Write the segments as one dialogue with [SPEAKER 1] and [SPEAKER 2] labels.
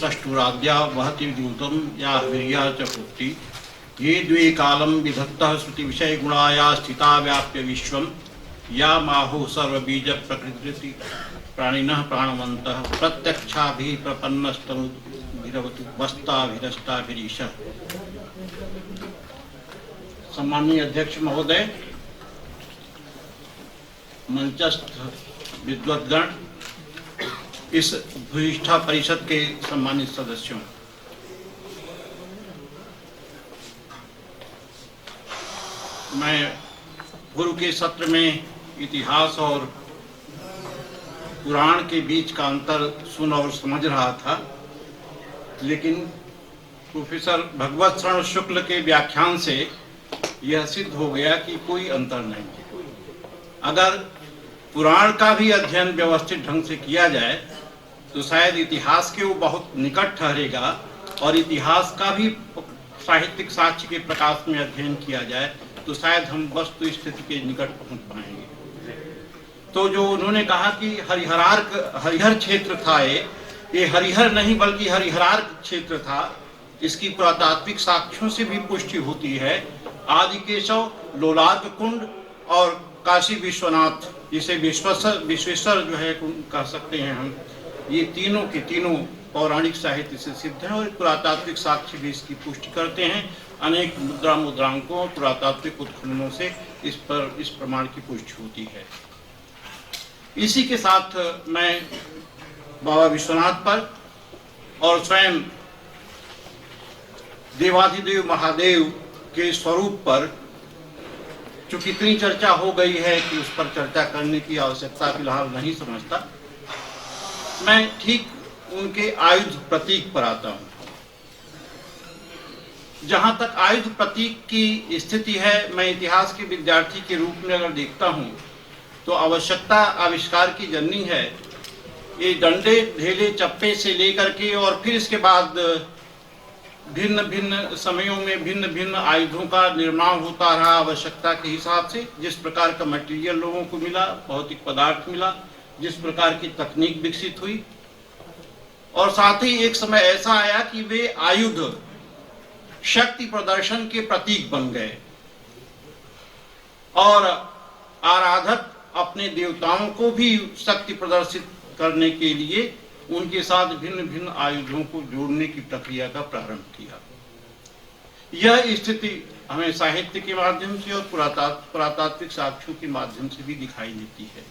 [SPEAKER 1] सृष्टुराद्या वहति द्यूतं या वीर्या च पुत्री ये द्वे कालं विधत्तः श्रुति विषय गुणाया स्थिता व्याप्य विश्वं या माहु सर्वबीज प्रकृति प्राणिनः प्राणवन्तः प्रत्यक्षाभिः प्रपन्नस्तनुभिरवतु वस्ताभिरष्टाभिरीशः। सम्माननीय अध्यक्ष महोदय, मंचस्थ विद्वद्गण, इस भूयिष्ठा परिषद के सम्मानित सदस्यों, मैं गुरु के सत्र में इतिहास और पुराण के बीच का अंतर सुन और समझ रहा था, लेकिन प्रोफेसर भगवत शरण शुक्ल के व्याख्यान से यह सिद्ध हो गया कि कोई अंतर नहीं है। अगर पुराण का भी अध्ययन व्यवस्थित ढंग से किया जाए तो शायद इतिहास के वो बहुत निकट ठहरेगा, और इतिहास का भी साहित्यिक साक्ष्य के प्रकाश में अध्ययन किया जाए तो शायद हम वस्तु स्थिति के निकट पहुंच पाएंगे। तो जो उन्होंने कहा कि हरिहर क्षेत्र था, ये हरिहर नहीं बल्कि हरिहरार्क क्षेत्र था, इसकी पुरातात्विक साक्ष्यों से भी पुष्टि होती है। आदिकेशव, लोलार्क कुंड और काशी विश्वनाथ, जिसे विश्वेश्वर जो है कह सकते हैं हम, ये तीनों के तीनों पौराणिक साहित्य से सिद्ध हैं और पुरातात्विक साक्ष्य भी इसकी पुष्टि करते हैं। अनेक मुद्रांकों पुरातात्विक उत्खननों से इस प्रमाण की पुष्टि होती है। इसी के साथ मैं बाबा विश्वनाथ पर और स्वयं देवाधिदेव महादेव के स्वरूप पर, चूंकि इतनी चर्चा हो गई है कि उस पर चर्चा करने की आवश्यकता फिलहाल नहीं समझता, मैं ठीक उनके आयुध प्रतीक पर आता हूं। जहां तक आयुध प्रतीक की स्थिति है, मैं इतिहास के विद्यार्थी के रूप में अगर देखता हूं तो आवश्यकता आविष्कार की जननी है। ये डंडे, ढेले, चप्पे से लेकर के और फिर इसके बाद भिन्न भिन्न समयों में भिन्न भिन्न आयुधों का निर्माण होता रहा आवश्यकता के हिसाब से। जिस प्रकार का मटेरियल लोगों को मिला, भौतिक पदार्थ मिला, जिस प्रकार की तकनीक विकसित हुई, और साथ ही एक समय ऐसा आया कि वे आयुध शक्ति प्रदर्शन के प्रतीक बन गए और आराधक अपने देवताओं को भी शक्ति प्रदर्शित करने के लिए उनके साथ भिन्न भिन्न आयुधों को जोड़ने की प्रक्रिया का प्रारंभ किया। यह स्थिति हमें साहित्य के माध्यम से और पुरातात्विक साक्ष्यों के माध्यम से भी दिखाई देती है,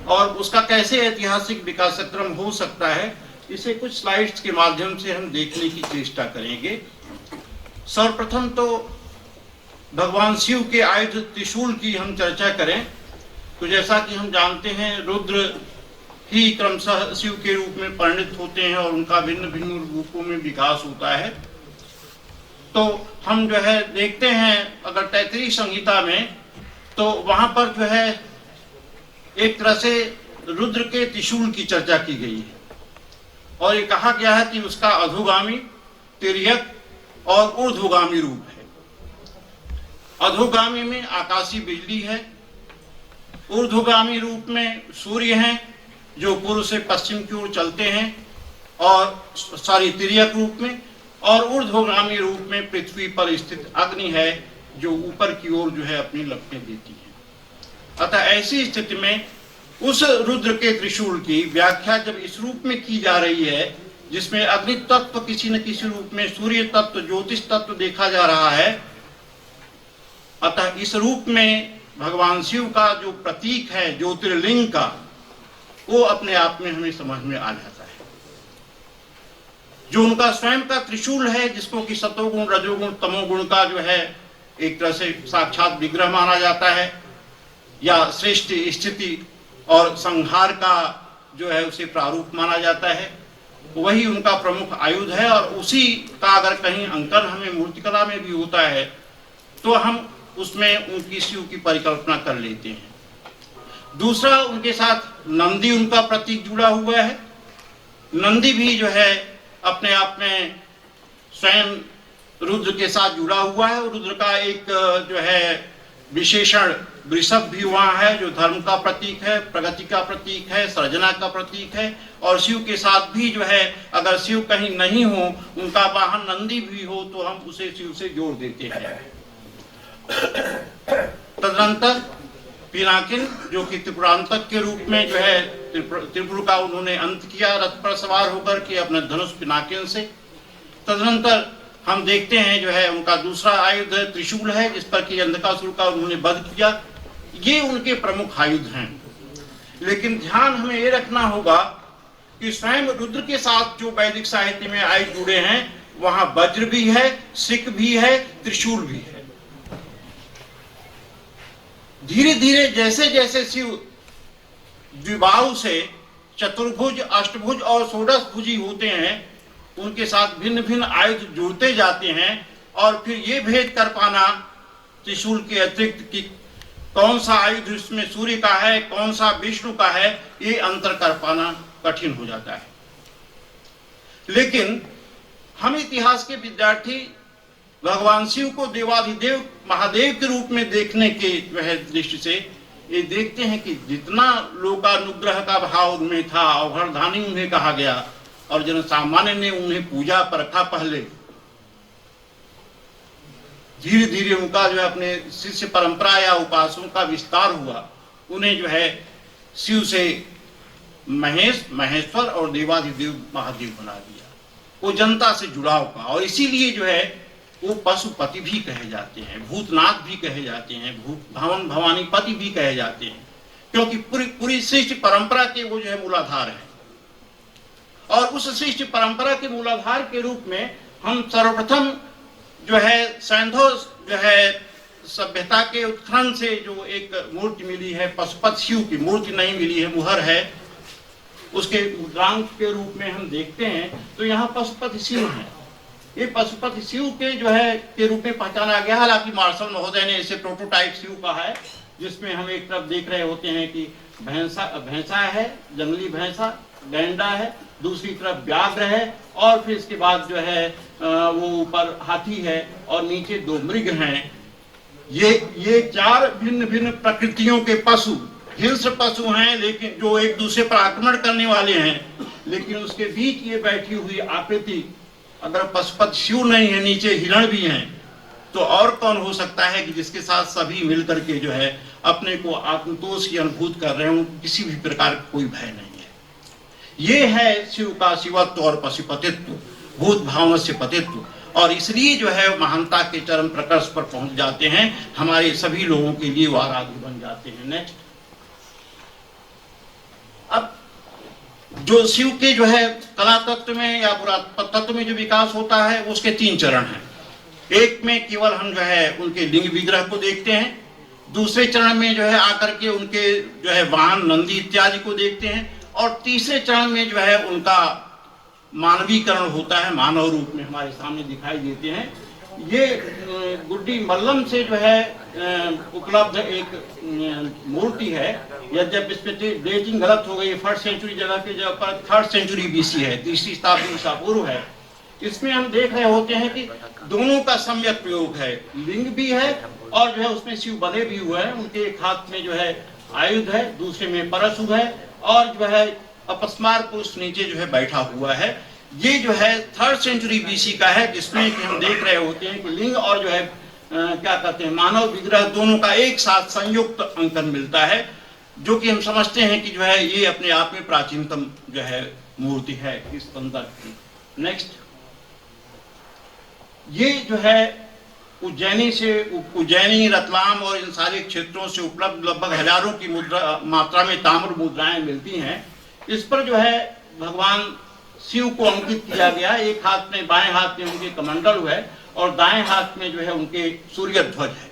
[SPEAKER 1] और उसका कैसे ऐतिहासिक विकासक्रम हो सकता है, इसे कुछ स्लाइड्स के माध्यम से हम देखने की चेष्टा करेंगे। सर्वप्रथम तो भगवान शिव के आयुध त्रिशूल की हम चर्चा करें तो जैसा कि हम जानते हैं, रुद्र ही क्रमशः शिव के रूप में परिणत होते हैं और उनका भिन्न भिन्न रूपों में विकास होता है। तो हम जो है देखते हैं, अगर तैत्तिरीय संहिता में, तो वहां पर जो है एक तरह से रुद्र के त्रिशूल की चर्चा की गई है और ये कहा गया है कि उसका अधोगामी, तिर्यक और ऊर्ध्वगामी रूप है। अधोगामी में आकाशीय बिजली है, ऊर्ध्वगामी रूप में सूर्य हैं जो पूर्व से पश्चिम की ओर चलते हैं, और तिर्यक रूप में, और ऊर्ध्वगामी रूप में पृथ्वी पर स्थित अग्नि है जो ऊपर की ओर जो है अपनी लपटें देती है। अतः ऐसी स्थिति में उस रुद्र के त्रिशूल की व्याख्या जब इस रूप में की जा रही है जिसमें अग्नि तत्व किसी न किसी रूप में, सूर्य तत्व, ज्योतिष तत्व देखा जा रहा है, अतः इस रूप में भगवान शिव का जो प्रतीक है ज्योतिर्लिंग का, वो अपने आप में हमें समझ में आ जाता है। जो उनका स्वयं का त्रिशूल है, जिसको कि सतोगुण, रजोगुण, तमोगुण का जो है एक तरह से साक्षात विग्रह माना जाता है, या श्रेष्ठ स्थिति और संहार का जो है उसे प्रारूप माना जाता है, वही उनका प्रमुख आयुध है। और उसी का अगर कहीं अंकन हमें मूर्तिकला में भी होता है तो हम उसमें उनकी शिव की परिकल्पना कर लेते हैं। दूसरा, उनके साथ नंदी उनका प्रतीक जुड़ा हुआ है। नंदी भी जो है अपने आप में स्वयं रुद्र के साथ जुड़ा हुआ है, और रुद्र का एक जो है विशेषण वृषभ भी वहाँ है जो धर्म का प्रतीक है, प्रगति का प्रतीक है, सृजना का प्रतीक है। और शिव के साथ भी जो है अगर शिव कहीं नहीं हो, उनका वाहन नंदी भी हो, तो हम उसे शिव से जोड़ देते हैं। तदनंतर पिनाकिन जो कि त्रिपुरांतक के रूप में जो है त्रिपुर का उन्होंने अंत किया रथ पर सवार होकर के अपने धनुष पिनाकिन से। तदनंतर हम देखते हैं जो है उनका दूसरा आयुध त्रिशूल है, जिस पर कि अंधकासुर का उन्होंने वध किया। ये उनके प्रमुख आयुध हैं। लेकिन ध्यान हमें ये रखना होगा कि स्वयं रुद्र के साथ जो वैदिक साहित्य में आयुध जुड़े हैं, वहां वज्र भी है, सिक भी है, त्रिशूल भी है। धीरे धीरे जैसे जैसे शिव द्विबाहु से चतुर्भुज, अष्टभुज और षोडशभुजी होते हैं, उनके साथ भिन्न भिन्न आयुध जुड़ते जाते हैं। और फिर ये भेद कर पाना त्रिशूल के अतिरिक्त कि कौन सा आयुध इसमें सूर्य का है, कौन सा विष्णु का है, ये अंतर कर पाना कठिन हो जाता है। लेकिन हम इतिहास के विद्यार्थी भगवान शिव को देवाधिदेव महादेव के रूप में देखने के वह दृष्टि से ये देखते हैं कि जितना लोकानुग्रह का भाव उनमें था, अवघड़धानी उन्हें कहा गया और जन सामान्य ने उन्हें पूजा परखा। पहले धीरे धीरे उनका जो है अपने शिष्य परंपरा या उपासकों का विस्तार हुआ। उन्हें जो है शिव से महेश, महेश्वर और देवाधिदेव महादेव बना दिया। वो जनता से जुड़ाव का, और इसीलिए जो है वो पशुपति भी कहे जाते हैं, भूतनाथ भी कहे जाते हैं, भवन भवानी पति भी कहे जाते हैं, क्योंकि पूरी सृष्टि परंपरा के वो जो है मूलाधार है। और उस सृष्टि परंपरा के मूलाधार के रूप में हम सर्वप्रथम जो है सैंधव जो है सभ्यता के उत्खनन से जो एक मूर्ति मिली है, पशुपति शिव की मूर्ति नहीं मिली है, मुहर है, उसके मुद्रांक के रूप में हम देखते हैं तो यहाँ पशुपति शिव है। ये पशुपति शिव के जो है के रूप में पहचाना गया। हालांकि मार्शल महोदय ने इसे प्रोटोटाइप शिव कहा है, जिसमें हम एक तरफ देख रहे होते हैं कि भैंसा है, जंगली भैंसा, गैंडा है, दूसरी तरफ व्याघ्र है, और फिर इसके बाद जो है वो ऊपर हाथी है और नीचे दो मृग हैं। ये चार भिन्न भिन्न प्रकृतियों के पशु, हिंस्र पशु हैं, लेकिन जो एक दूसरे पर आक्रमण करने वाले हैं। लेकिन उसके बीच ये बैठी हुई आकृति, अगर पशुपति शिव नहीं है, नीचे हिरण भी हैं, तो और कौन हो सकता है कि जिसके साथ सभी मिलकर के जो है अपने को आत्मतोष की अनुभूति कर रहे हो, किसी भी प्रकार का कोई भय नहीं है। ये है शिव का शिवत्व और पशुपतित्व, भूत भावना से पतित्व। और इसलिए जो है महानता के चरम प्रकर्ष पर पहुंच जाते हैं, हमारे सभी लोगों के लिए वो आराध्य बन जाते हैं। नेक्स्ट, अब जो शिव के जो है कला तत्व में या पुरातत्व में जो विकास होता है, उसके 3 चरण हैं। एक में केवल हम जो है उनके लिंग विग्रह को देखते हैं, दूसरे चरण में जो है आकर के उनके जो है वाहन नंदी इत्यादि को देखते हैं, और तीसरे चरण में जो है उनका मानवीकरण होता है, मानव रूप में हमारे सामने दिखाई देते हैं। ये गुड्डी मल्लम से जो है उपलब्ध एक मूर्ति है। यद्यपि इसमें डेटिंग गलत हो गई, 1st सेंचुरी जगह के जगह पर 3rd सेंचुरी बीसी है, 3री शताब्दी ईसा पूर्व है। इसमें हम देख रहे होते हैं कि दोनों का सम्यक प्रयोग है, लिंग भी है और जो है उसमें शिव बने भी हुए हैं। उनके एक हाथ में जो है आयुध है, दूसरे में परशु है, और जो है अपस्मार पुरुष नीचे जो है बैठा हुआ है। ये जो है 3rd सेंचुरी बीसी का है, जिसमें कि हम देख रहे होते हैं कि लिंग और जो है क्या कहते हैं मानव विग्रह दोनों का एक साथ संयुक्त अंकन मिलता है, जो कि हम समझते हैं कि जो है ये अपने आप में प्राचीनतम जो है मूर्ति है इस संदर्भ की। नेक्स्ट, ये जो है उज्जैनी, रतलाम और इन सारे क्षेत्रों से उपलब्ध लगभग हजारों की मात्रा में ताम्र मुद्राएं मिलती हैं। इस पर जो है भगवान शिव को अंकित किया गया। एक हाथ में, बाएं हाथ में उनके कमंडल है और दाएं हाथ में जो है उनके सूर्य ध्वज है।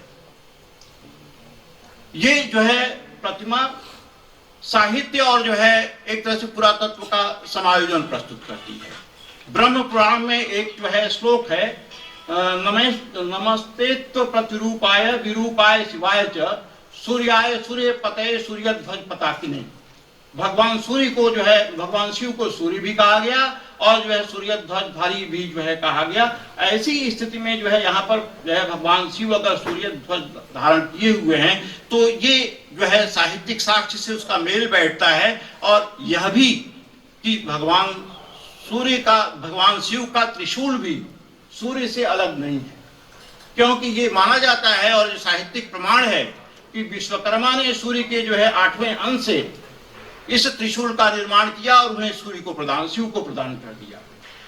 [SPEAKER 1] ये जो है प्रतिमा साहित्य और जो है एक तरह से पुरातत्व का समायोजन प्रस्तुत करती है। ब्रह्म पुराण में एक जो है श्लोक है, नमस्तेत्व प्रतिरूपाय विरूपाय शिवाय च सूर्याय सूर्य पतये सूर्य ध्वज पताकिने। भगवान सूर्य को जो है भगवान शिव को सूर्य भी कहा गया और जो है सूर्य ध्वजधारी भी जो है कहा गया। ऐसी स्थिति में जो है यहाँ पर जो है भगवान शिव अगर सूर्य ध्वज धारण किए हुए हैं तो ये जो है साहित्यिक साक्ष्य से उसका मेल बैठता है। और यह भी कि भगवान शिव का त्रिशूल भी सूर्य से अलग नहीं है, क्योंकि ये माना जाता है और साहित्यिक प्रमाण है कि विश्वकर्मा ने सूर्य के जो है 8वें अंश से इस त्रिशूल का निर्माण किया और उन्हें शिव को प्रदान कर दिया।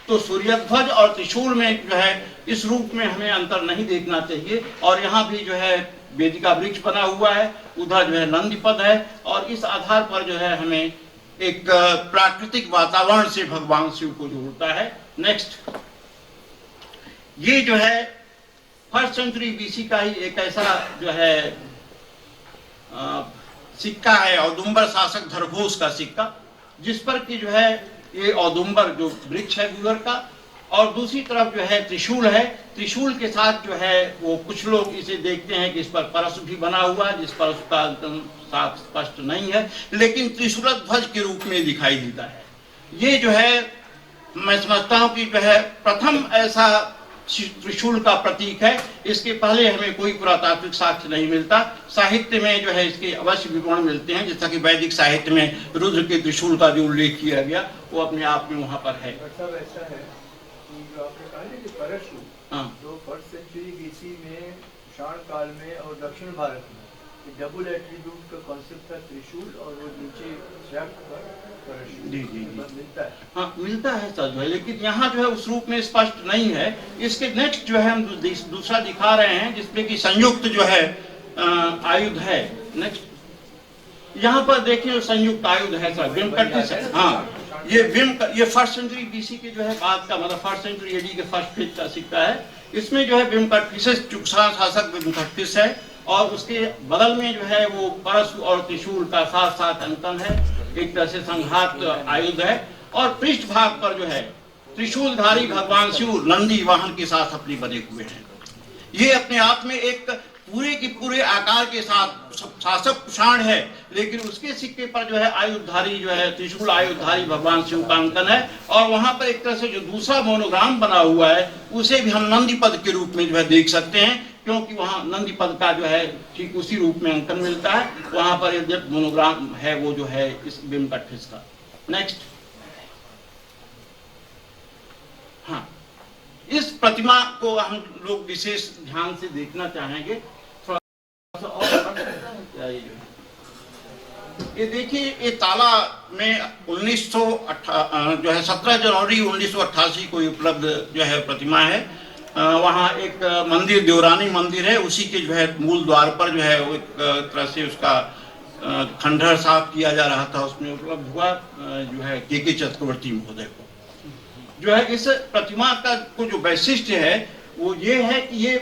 [SPEAKER 1] तो सूर्य ध्वज और त्रिशूल में जो है इस रूप में हमें अंतर नहीं देखना चाहिए। और यहाँ भी जो है वेदिका वृक्ष बना हुआ है, उधर जो है नंदी पद है, और इस आधार पर जो है हमें एक प्राकृतिक वातावरण से भगवान शिव को जोड़ता है। नेक्स्ट, ये जो है 1st सेंचुरी BC का ही एक ऐसा जो है सिक्का है, औदुंबर शासक धरघोष का सिक्का, जिस पर कि जो है ये औदुंबर जो वृक्ष है गुलर का, और दूसरी तरफ जो है त्रिशूल है। त्रिशूल के साथ जो है वो कुछ लोग इसे देखते हैं कि इस पर परशु भी बना हुआ है, जिस पर उसका साफ स्पष्ट नहीं है, लेकिन त्रिशूल ध्वज के रूप में दिखाई देता है। ये जो है मैं समझता हूँ कि जो है प्रथम ऐसा त्रिशूल का प्रतीक है। इसके पहले हमें कोई पुरातात्विक साक्ष्य नहीं मिलता। साहित्य में जो है इसके अवश्य विवरण मिलते हैं, जैसा कि वैदिक साहित्य में रुद्र के त्रिशूल का जो उल्लेख किया गया वो अपने आप में वहाँ पर है।
[SPEAKER 2] मतलब ऐसा है कि जो आपने कहा ना कि परशु, जो 1st सेंचुरी BC में शाण काल में और दक्षिण भारत में डबल एट्रीब्यूट का कॉन्सेप्ट था, त्रिशूल और वो नीचे परशु मिलता है।
[SPEAKER 1] हाँ मिलता है सच है, लेकिन यहाँ जो है उस रूप में स्पष्ट नहीं है। इसके नेक्स्ट जो है हम दूसरा दिखा रहे हैं जिसमें कि संयुक्त जो है आयुध है। नेक्स्ट यहाँ पर देखिए संयुक्त आयुध है सर, विमकटिस है। हाँ ये 1st सेंचुरी BC के जो है बाद का, मतलब 1st सेंचुरी AD के 1st पेज का सिक्का है। इसमें जो है विमकटिस चुकसान शासक विमकटिस है, और उसके बगल में जो है वो परशु और त्रिशूल का साथ साथ अंकन है, एक तरह से संघात आयुध है। और पृष्ठ भाग पर जो है त्रिशूलधारी भगवान शिव नंदी वाहन के साथ अपने बने हुए हैं। ये अपने आप में एक पूरे के पूरे आकार के साथ शासक कुषाण है, लेकिन उसके सिक्के पर जो है आयुधधारी जो है त्रिशूल आयुधधारी भगवान शिव का अंकन है। और वहां पर एक तरह से जो दूसरा मोनोग्राम बना हुआ है उसे भी हम नंदी पद के रूप में जो है देख सकते हैं, क्योंकि वहां नंदी पद का जो है ठीक उसी रूप में अंकन मिलता है। वहां पर एक मोनोग्राम है वो जो है इस विमकटिस का। नेक्स्ट, हाँ इस प्रतिमा को हम लोग विशेष ध्यान से देखना चाहेंगे। थोड़ा और ये देखिए, ये ताला में 17 जनवरी 1988 को उपलब्ध जो है प्रतिमा है। वहाँ एक मंदिर देवरानी मंदिर है, उसी के जो है मूल द्वार पर जो है वो एक तरह से उसका खंडहर साफ किया जा रहा था, उसमें उपलब्ध हुआ जो है के चक्रवर्ती महोदय को। जो है इस प्रतिमा का को जो वैशिष्ट्य है वो ये है कि ये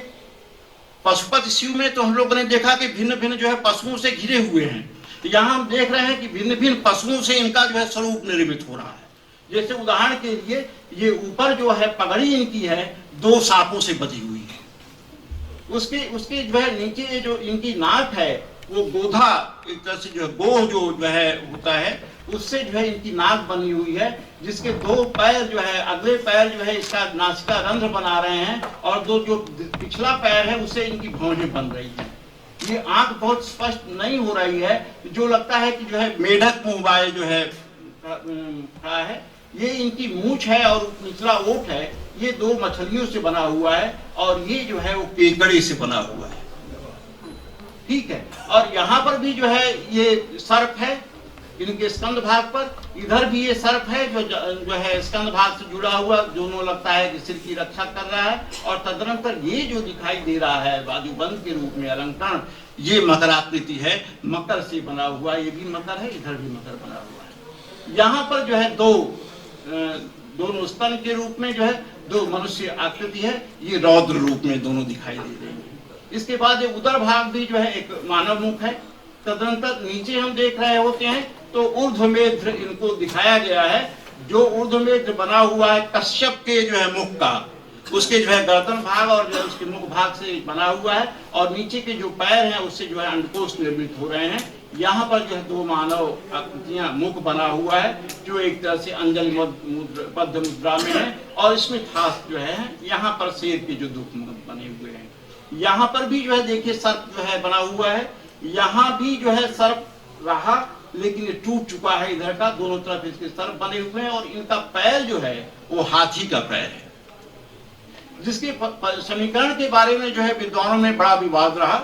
[SPEAKER 1] पशुपति शिव में तो हम लोगों ने देखा कि भिन्न भिन्न जो है पशुओं से घिरे हुए हैं, यहाँ हम देख रहे हैं कि भिन्न भिन्न पशुओं से इनका जो है स्वरूप निर्मित हो रहा है। जैसे उदाहरण के लिए ये ऊपर जो है पगड़ी इनकी है 2 सांपों से बधी हुई है, उसके जो है नीचे जो इनकी नाक है वो गोधा, एक तरह से जो है गोह जो है होता है उससे जो है इनकी नाक बनी हुई है, जिसके 2 पैर जो है अगले पैर जो है इसका नासिका रंध्र बना रहे हैं, और जो पिछला पैर है उससे इनकी भौहें बन रही है। ये आंख बहुत स्पष्ट नहीं हो रही है, जो लगता है कि जो है मेढक मुंहबाए जो है खड़ा है। ये इनकी मूंछ है और निचला ओठ है, ये 2 मछलियों से बना हुआ है, और ये जो है वो केकड़े से बना हुआ है। ठीक है, और यहाँ पर भी जो है ये सर्प है इनके स्कंद भाग पर, इधर भी ये सर्प है जो है स्कंद भाग से जुड़ा हुआ, दोनों लगता है कि सिर की रक्षा कर रहा है। और तदनंतर ये जो दिखाई दे रहा है बाजूबंद के रूप में अलंकरण, ये मकराकृति है, मकर से बना हुआ, ये भी मकर है, इधर भी मकर बना हुआ है। यहाँ पर जो है दोनों स्तन के रूप में जो है 2 मनुष्य आकृति है, ये रौद्र रूप में दोनों दिखाई दे रहे हैं। इसके बाद उदर भाग भी जो है एक मानव मुख है। तदनंतर नीचे हम देख रहे होते हैं तो ऊर्ध्वमेध्र इनको दिखाया गया है, जो ऊर्ध्वमेध्र बना हुआ है कश्यप के जो है मुख का, उसके जो है गर्दन भाग और जो है उसके मुख भाग से बना हुआ है, और नीचे के जो पैर हैं उससे जो है अंडकोश निर्मित हो रहे हैं। यहाँ पर जो है दो मानव आकृतियां, मुख बना हुआ है जो एक तरह से अंजलि बद्ध मुद्रा में है, और इसमें खास जो है यहाँ पर शेर के जो दो मुख बने हुए हैं। यहाँ पर भी जो है देखिए सर्प जो है बना हुआ है, यहाँ भी जो है सर्प रहा लेकिन ये टूट चुका है इधर का, दोनों तरफ इसके सर्प बने हुए हैं, और इनका पैर जो है वो हाथी का पैर है, जिसके समीकरण के बारे में जो है विद्वानों में बड़ा विवाद रहा,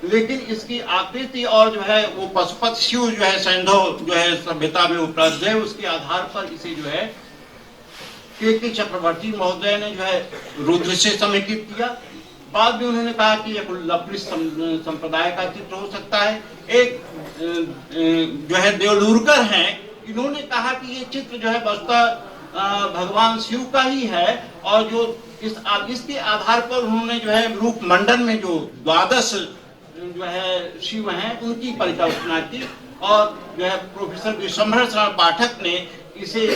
[SPEAKER 1] लेकिन इसकी आकृति और जो है वो पशुपत शिव जो है सैंधव जो है सभ्यता में उपलब्ध है, उसके आधार पर इसे जो है के चक्रवर्ती महोदय ने जो है रुद्र से समेकित किया। बाद में उन्होंने कहा कि एक लवकुश संप्रदाय का चित्र हो सकता है। एक जो है देवलूरकर हैं, इन्होंने कहा कि ये चित्र जो है वस्तुतः भगवान शिव का ही है, और जो इसके आधार पर उन्होंने जो है रूप मंडल में जो 12 जो है शिव हैं उनकी परिकल्पना की, और जो है प्रोफेसर विश्वम्भर शरण पाठक ने इसे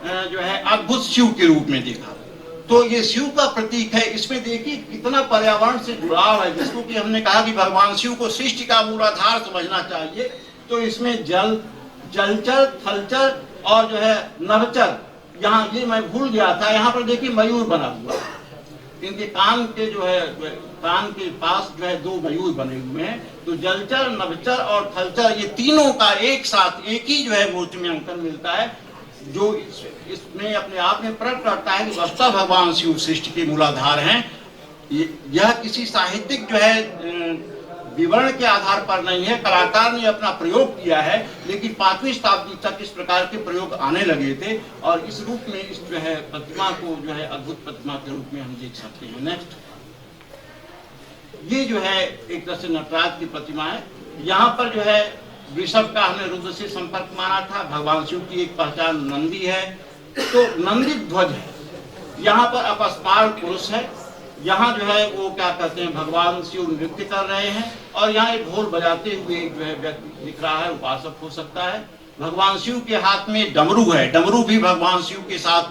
[SPEAKER 1] जो है अद्भुत शिव के रूप में देखा। तो ये शिव का प्रतीक है। इसमें देखिए कितना पर्यावरण से जुड़ाव है, जिसको कि हमने कहा कि भगवान शिव को सृष्टि का मूलाधार समझना चाहिए। तो इसमें जलचर, थलचर और जो है नभचर, यहाँ ये मैं भूल गया था, यहाँ पर देखिए मयूर बना हुआ है, इनके कान के जो है कान के पास जो है 2 मयूर बने हुए हैं। तो जलचर, नभचर और थलचर, ये तीनों का एक साथ एक ही जो है मूर्ति में अंकन मिलता है, जो इसमें अपने आप में प्रकट करता है कि वस्तुतः भगवान शिव सृष्टि के मूलाधार हैं। यह किसी साहित्यिक जो है विवरण के आधार पर नहीं है, कलाकार ने अपना प्रयोग किया है, लेकिन 5वीं शताब्दी तक इस प्रकार के प्रयोग आने लगे थे, और इस रूप में इस जो है प्रतिमा को जो है अद्भुत प्रतिमा के रूप में हम देख सकते हैं। नेक्स्ट, ये जो है एक तरह से नटराज की प्रतिमा है। यहाँ पर जो है वृषभ का हमने रुद्र से संपर्क माना था। भगवान शिव की एक पहचान नंदी है, तो नंदी ध्वज है। यहाँ पर अपस्मार पुरुष है, यहाँ जो है वो क्या कहते हैं भगवान शिव नृत्य कर रहे हैं, और यहाँ एक ढोल बजाते हुए एक जो है व्यक्ति दिख रहा है, उपासक हो सकता है। भगवान शिव के हाथ में डमरू है, डमरू भी भगवान शिव के साथ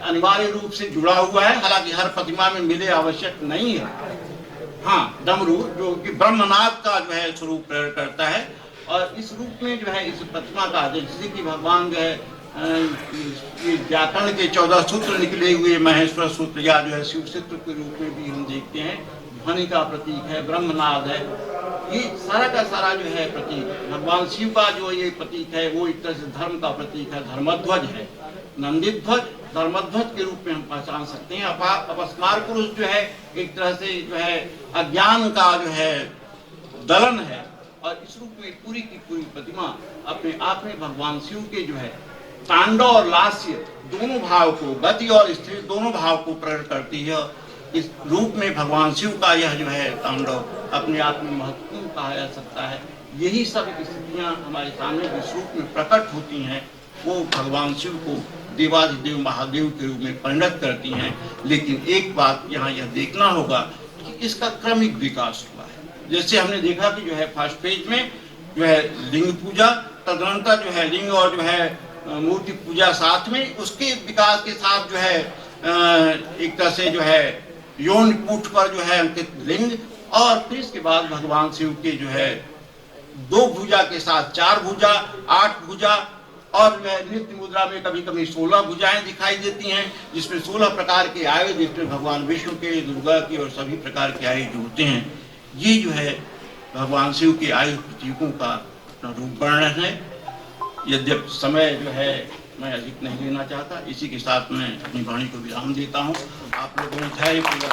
[SPEAKER 1] अनिवार्य रूप से जुड़ा हुआ है, हालांकि हर प्रतिमा में मिले आवश्यक नहीं है। हाँ, डमरू जो कि ब्रह्मनाद का जो है स्वरूप प्रकट करता है, और इस रूप में जो है इस प्रतिमा का जैसे कि भगवान जो है व्याकरण के 14 सूत्र निकले हुए महेश्वर सूत्र या जो है शिव सूत्र के रूप में भी हम देखते हैं, ध्वनि का प्रतीक है, ब्रह्मनाद है, ये सारा का सारा जो है प्रतीक भगवान शिव का जो ये प्रतीक है वो एक तरह से धर्म का प्रतीक है, धर्मध्वज है। नंदीध्वज धर्मध्वज के रूप में हम पहचान सकते हैं। अपस्मार पुरुष जो है एक तरह से जो है अज्ञान का जो है दलन है, और इस रूप में पूरी की पूरी प्रतिमा अपने आप में भगवान शिव के जो है तांडव और लास्य दोनों भाव को, गति और स्थिति दोनों भाव को प्रकट करती है। इस रूप में भगवान शिव का यह जो है तांडव अपने आप में महत्वपूर्ण कहा जा सकता है। यही सब स्थितियां हमारे सामने जिस रूप में प्रकट होती हैं वो भगवान शिव को देवाधिदेव महादेव के रूप में परिणत करती हैं। लेकिन एक बात यहाँ यह देखना होगा कि इसका क्रमिक विकास हुआ है। जैसे हमने देखा कि जो है फर्स्ट पेज में जो है लिंग पूजा, तदनंतर जो है लिंग और जो है मूर्ति पूजा साथ में, उसके विकास के साथ जो है एक तरह से जो है यौन कूट पर जो है अंकित लिंग, और फिर इसके बाद भगवान शिव के जो है 2 भुजा के साथ 4 भुजा, 8 भुजा, और नृत्य मुद्रा में कभी कभी 16 भुजाएं दिखाई देती हैं, जिसमें 16 प्रकार के आयुध, जिसमें भगवान विष्णु के, दुर्गा के और सभी प्रकार के आयुध होते हैं। ये जो है भगवान शिव के आयुध प्रतीकों का रूप वर्णन है। यद्यप समय जो है मैं अधिक नहीं लेना चाहता, इसी के साथ मैं अपनी वाणी को विराम देता हूँ। आप लोगों ने धैर्यपूर्वक